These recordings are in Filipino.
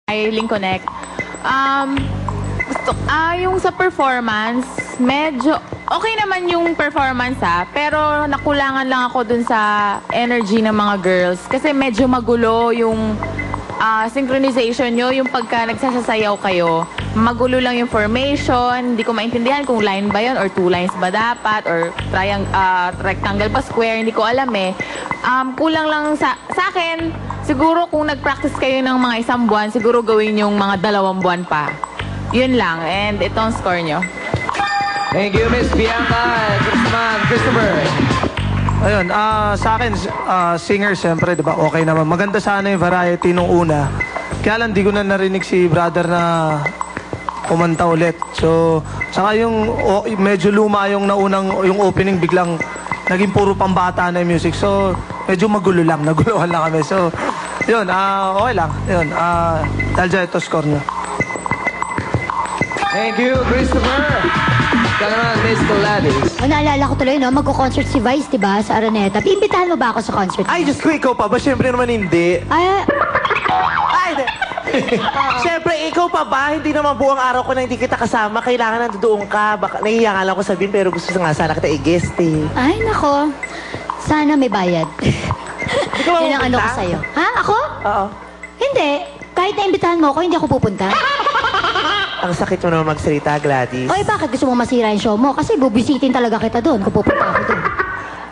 Link Connect. Yung sa performance, medyo okay naman yung performance pero nakulangan lang ako dun sa energy ng mga girls kasi medyo magulo yung synchronization nyo, yung pagka nagsasasayaw kayo. Magulo lang yung formation, hindi ko maintindihan kung line ba yun or 2 lines ba dapat or rectangle pa square, hindi ko alam eh. Kulang lang sa akin, siguro kung nag-practice kayo ng mga 1 buwan, siguro gawin yung mga 2 buwan pa. Yun lang, and ito ang score nyo. Thank you, Miss Bianca Christopher. Ayun, sa akin, singer, siyempre, di ba, okay naman. Maganda sana yung variety nung una. Kaya lang, di ko na narinig si brother na kumanta ulit. So, saka yung medyo luma yung yung opening, biglang naging puro pambata na yung music. So, medyo magulo lang, naguluhan lang kami. So, yun, okay lang. Yun, dahil dyan, ito score nyo. Thank you, Christopher. Ikaw naman, Miss Gladys. Naalala ko tuloy, no? Magko-concert si Vice, di ba? Sa Araneta. Iimbitahan mo ba ako sa concert? Ay, Diyos ko, ikaw pa ba? Siyempre naman hindi. Ay, Siyempre, ikaw pa ba? Hindi naman buong araw ko na hindi kita kasama. Kailangan nandoon ka. Baka, nahihiya nga lang ako sabihin, pero gusto nga sana kita i-guest eh. ay, nako. Sana may bayad. Hindi ka Yun ang ano ko mapupunta? sa'yo. Ha? Ako? Oo. Hindi. Kahit naimbitahan mo ako, hindi ako pupunta. Ang sakit mo naman magsalita, Gladys. Oy, bakit gusto mo masira yung show mo? Kasi bubisitin talaga kita doon kung pupunta ako doon.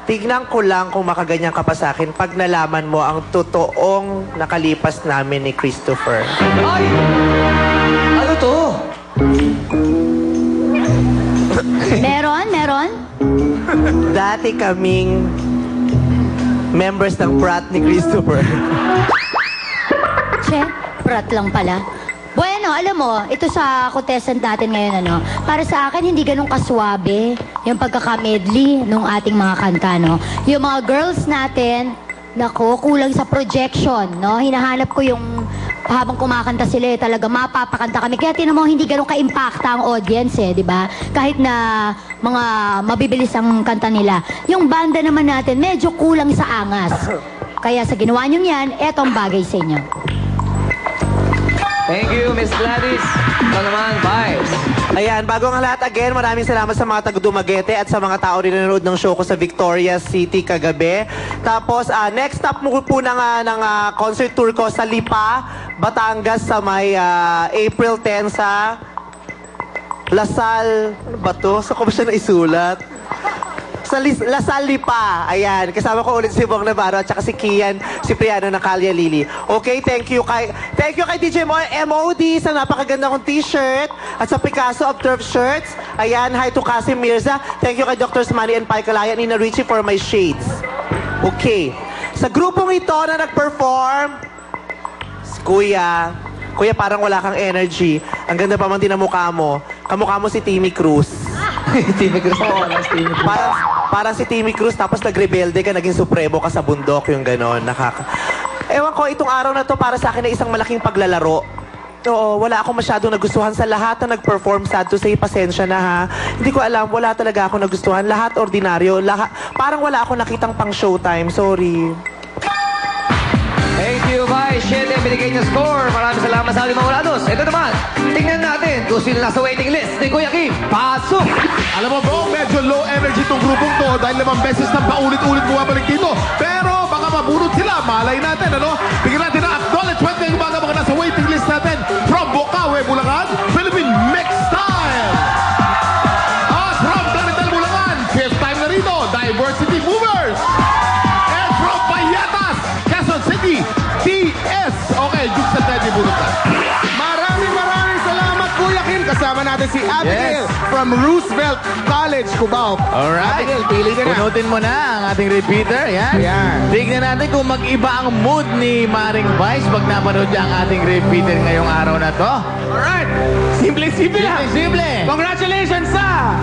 Tignan ko lang kung makaganyan ka pa sa akin pag nalaman mo ang totoong nakalipas namin ni Christopher. Ay! Ano to? Meron? Dati kaming members ng frat ni Christopher. Che, prat lang pala. Bueno, alam mo, ito sa contestant natin ngayon, para sa akin, hindi ganun kaswabe yung pagkakamedley nung ating mga kanta, no? Yung mga girls natin, nako, kulang sa projection, no? Hinahanap ko yung habang kumakanta sila, talaga mapapakanta kami. Kaya tinan mo, hindi ganun ka-impacta ang audience, di ba? Kahit na mga mabibilis ang kanta nila. Yung banda naman natin, medyo kulang sa angas. Kaya sa ginawa nyo yan, etong bagay sa inyo. Thank you, Miss Gladys. Ikaw naman, Vice. Ayan, bago ang lahat, again, maraming salamat sa mga taga-Dumaguete at sa mga tao rin nanonood ng show ko sa Victoria City kagabi. Tapos, next stop mo po ng concert tour ko sa Lipa, Batangas sa may April 10 sa Lasal. Ano ba to? Saan ko ba siya naisulat? Sa Lasal Lipa. Ayan, kasama ko ulit si Bong Navarro at saka si Kian Cipriano ng Kalya Lili. Okay, thank you kay DJ MOD sa napakaganda kong t-shirt at sa Picasso of Turf shirts. Ayan, hi to Kasim Mirza. Thank you kay Dr. Smani and Pai Kalaya, Nina Richie for my shades. Okay. Sa grupong ito na nag-perform, si Kuya, parang wala kang energy. Ang ganda pa man din ang mukha mo. Kamukha mo si Timmy Cruz. Timmy Cruz. Oo, Timmy Cruz. Parang si Timmy Cruz, tapos nag-rebelde ka, naging supremo ka sa bundok, yung gano'n. Ewan ko, itong araw na to para sa akin ay isang malaking paglalaro. Oo, wala akong masyadong nagustuhan sa lahat na nag-perform. Sad to say, pasensya na ha. Hindi ko alam, wala talaga ako nagustuhan. Lahat ordinaryo, parang wala akong nakitang pang showtime. Sorry. Thank you, Vice. 7 binigay niya score. Maraming salamat sa ating mga walados. Ito naman, tingnan natin kung sino nasa waiting list ni Kuya Kim. Pasok! Alam mo bro, medyo low energy tong grupong to dahil 5 beses na paulit-ulit bumabalik dito. Pero baka mabunod sila, malay natin, ano? Bigyan natin ang acknowledgement ngayong umaga mga nasa waiting list natin from Bocaue, Bulacan, Philippine Mix Style. At from Clarital, Bulacan, 5th time na rito, Diversity Movers. And from Payatas, Quezon City, TS. Okay, Jukes sa Teddy Bulacan. Maraming salamat, Kuya Kim. Kasama natin si Abigail from Roosevelt College, Cubao. Alright. Abigail, pili ka na. Punutin mo na ang ating repeater. Yan. Yan. Tignan natin kung mag-iba ang mood ni Maring Vice pag napanood niya ang ating repeater ngayong araw na to. Alright. Simple lang. Simple. Congratulations sa